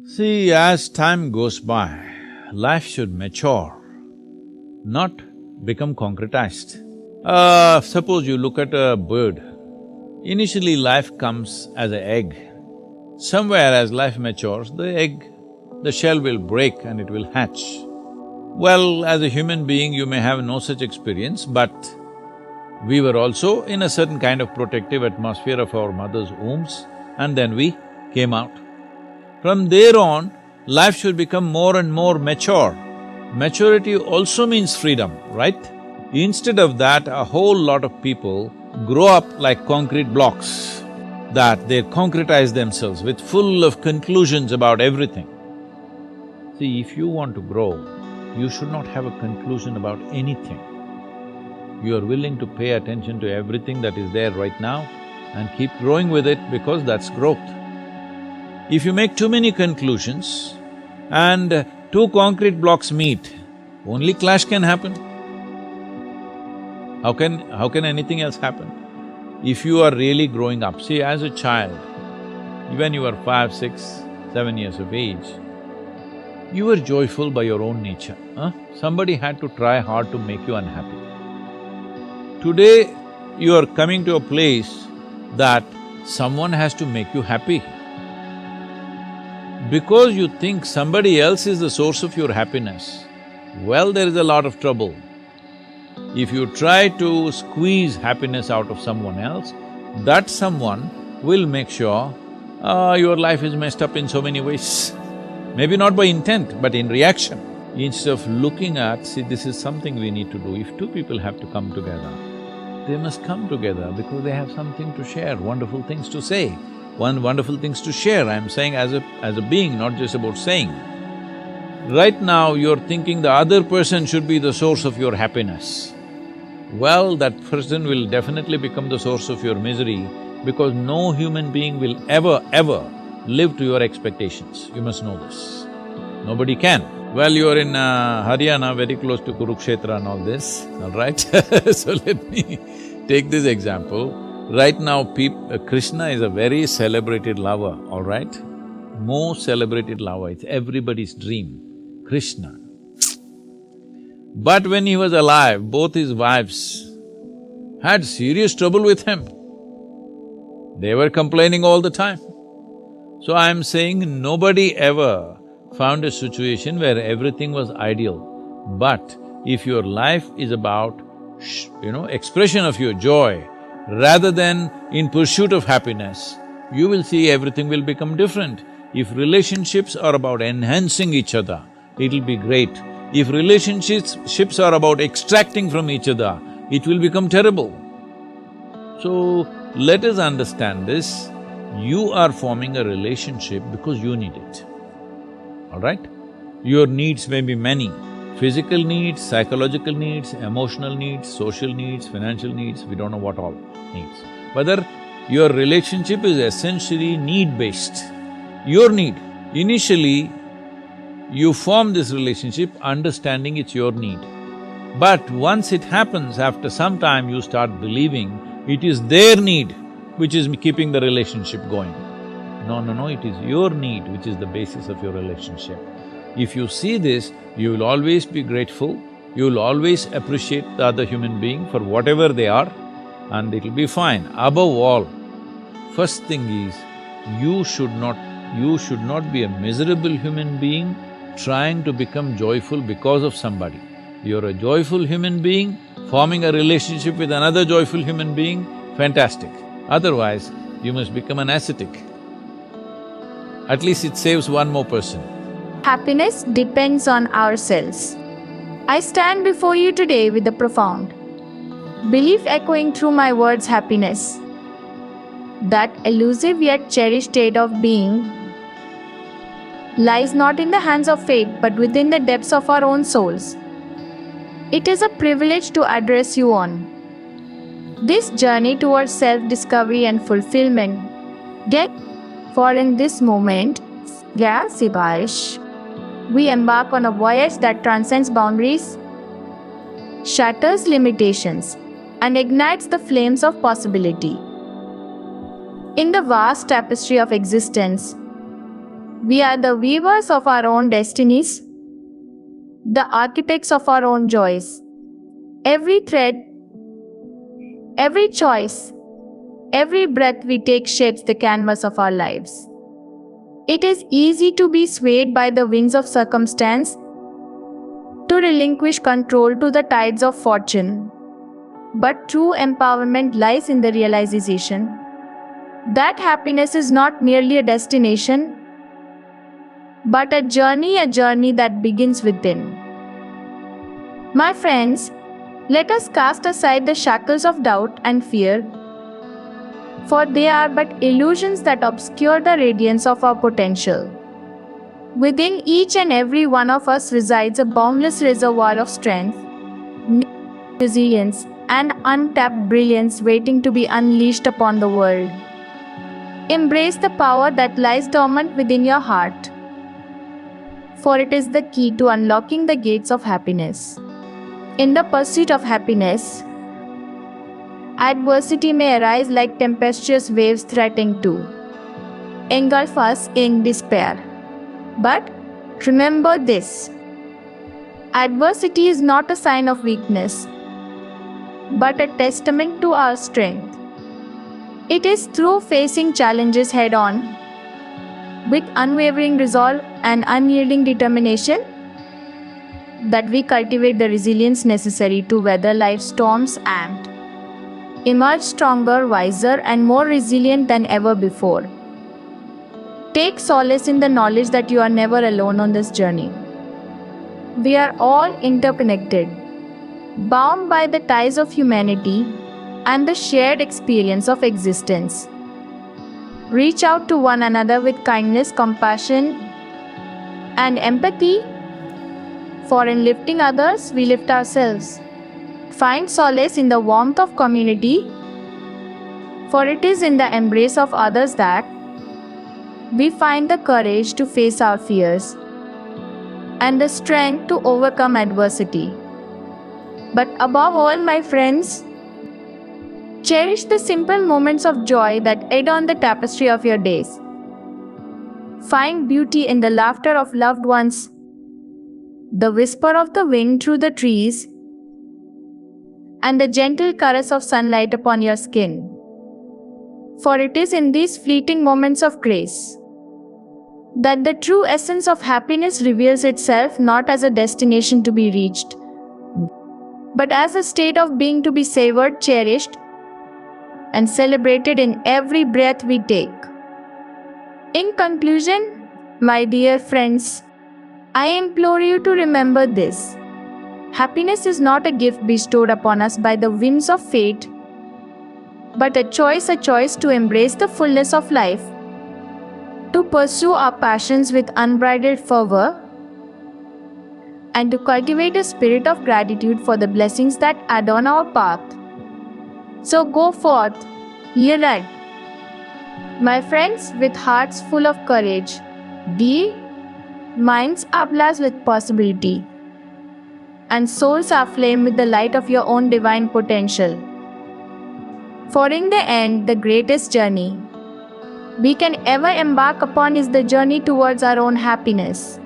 See, as time goes by, life should mature, not become concretized. Suppose you look at a bird. Initially, life comes as an egg. Somewhere as life matures, the shell will break and it will hatch. Well, as a human being, you may have no such experience, but we were also in a certain kind of protective atmosphere of our mother's wombs, and then we came out. From there on, life should become more and more mature. Maturity also means freedom, right? Instead of that, a whole lot of people grow up like concrete blocks, that they concretize themselves with full of conclusions about everything. See, if you want to grow, you should not have a conclusion about anything. You are willing to pay attention to everything that is there right now and keep growing with it because that's growth. If you make too many conclusions and two concrete blocks meet, only clash can happen. How can anything else happen? If you are really growing up, see, as a child, when you were 5, 6, 7 years of age, you were joyful by your own nature, huh? Somebody had to try hard to make you unhappy. Today, you are coming to a place that someone has to make you happy. Because you think somebody else is the source of your happiness, well, there is a lot of trouble. If you try to squeeze happiness out of someone else, that someone will make sure your life is messed up in so many ways. Maybe not by intent, but in reaction. Instead of looking at, see, this is something we need to do. If two people have to come together, they must come together because they have something to share, wonderful things to say. Wonderful things to share, I'm saying as a being, not just about saying. Right now, you're thinking the other person should be the source of your happiness. Well, that person will definitely become the source of your misery because no human being will ever live to your expectations. You must know this. Nobody can. Well, you're in Haryana, very close to Kurukshetra and all this, all right? So let me take this example. Right now, Krishna is a very celebrated lover, all right? Most celebrated lover, it's everybody's dream, Krishna. But when he was alive, both his wives had serious trouble with him. They were complaining all the time. So I'm saying nobody ever found a situation where everything was ideal. But if your life is about, expression of your joy, rather than in pursuit of happiness, you will see everything will become different. If relationships are about enhancing each other, it'll be great. If relationships are about extracting from each other, it will become terrible. So, let us understand this. You are forming a relationship because you need it, all right? Your needs may be many. Physical needs, psychological needs, emotional needs, social needs, financial needs, we don't know what all needs. Whether your relationship is essentially need-based, your need. Initially, you form this relationship understanding it's your need. But once it happens, after some time you start believing it is their need which is keeping the relationship going. No, it is your need which is the basis of your relationship. If you see this, you will always be grateful, you will always appreciate the other human being for whatever they are, and it'll be fine. Above all, first thing is, you should not be a miserable human being trying to become joyful because of somebody. You're a joyful human being, forming a relationship with another joyful human being, fantastic. Otherwise, you must become an ascetic. At least it saves one more person. Happiness depends on ourselves. I stand before you today with a profound belief echoing through my words: happiness. That elusive yet cherished state of being lies not in the hands of fate but within the depths of our own souls. It is a privilege to address you on this journey towards self-discovery and fulfillment. For in this moment, we embark on a voyage that transcends boundaries, shatters limitations, and ignites the flames of possibility. In the vast tapestry of existence, We are the weavers of our own destinies, the architects of our own joys. Every thread, every choice, every breath we take shapes the canvas of our lives. It is easy to be swayed by the winds of circumstance, to relinquish control to the tides of fortune. But true empowerment lies in the realization that happiness is not merely a destination, but a journey that begins within. My friends, let us cast aside the shackles of doubt and fear, for they are but illusions that obscure the radiance of our potential. Within each and every one of us resides a boundless reservoir of strength, resilience, and untapped brilliance waiting to be unleashed upon the world. Embrace the power that lies dormant within your heart, for it is the key to unlocking the gates of happiness. In the pursuit of happiness, adversity may arise like tempestuous waves threatening to engulf us in despair. But remember this: adversity is not a sign of weakness, but a testament to our strength. It is through facing challenges head on, with unwavering resolve and unyielding determination, that we cultivate the resilience necessary to weather life's storms and emerge stronger, wiser, and more resilient than ever before. Take solace in the knowledge that you are never alone on this journey. We are all interconnected, bound by the ties of humanity and the shared experience of existence. Reach out to one another with kindness, compassion, and empathy, for in lifting others, we lift ourselves. Find solace in the warmth of community, for it is in the embrace of others that we find the courage to face our fears and the strength to overcome adversity. But above all, my friends, cherish the simple moments of joy that adorn the tapestry of your days. Find beauty in the laughter of loved ones, the whisper of the wind through the trees, and the gentle caress of sunlight upon your skin. For it is in these fleeting moments of grace that the true essence of happiness reveals itself, not as a destination to be reached, but as a state of being to be savored, cherished, and celebrated in every breath we take. In conclusion, my dear friends, I implore you to remember this: happiness is not a gift bestowed upon us by the whims of fate, but a choice to embrace the fullness of life, to pursue our passions with unbridled fervor, and to cultivate a spirit of gratitude for the blessings that adorn our path. So go forth, ye lad, my friends, with hearts full of courage, be minds ablaze with possibility, and souls aflame with the light of your own divine potential. For in the end, the greatest journey we can ever embark upon is the journey towards our own happiness.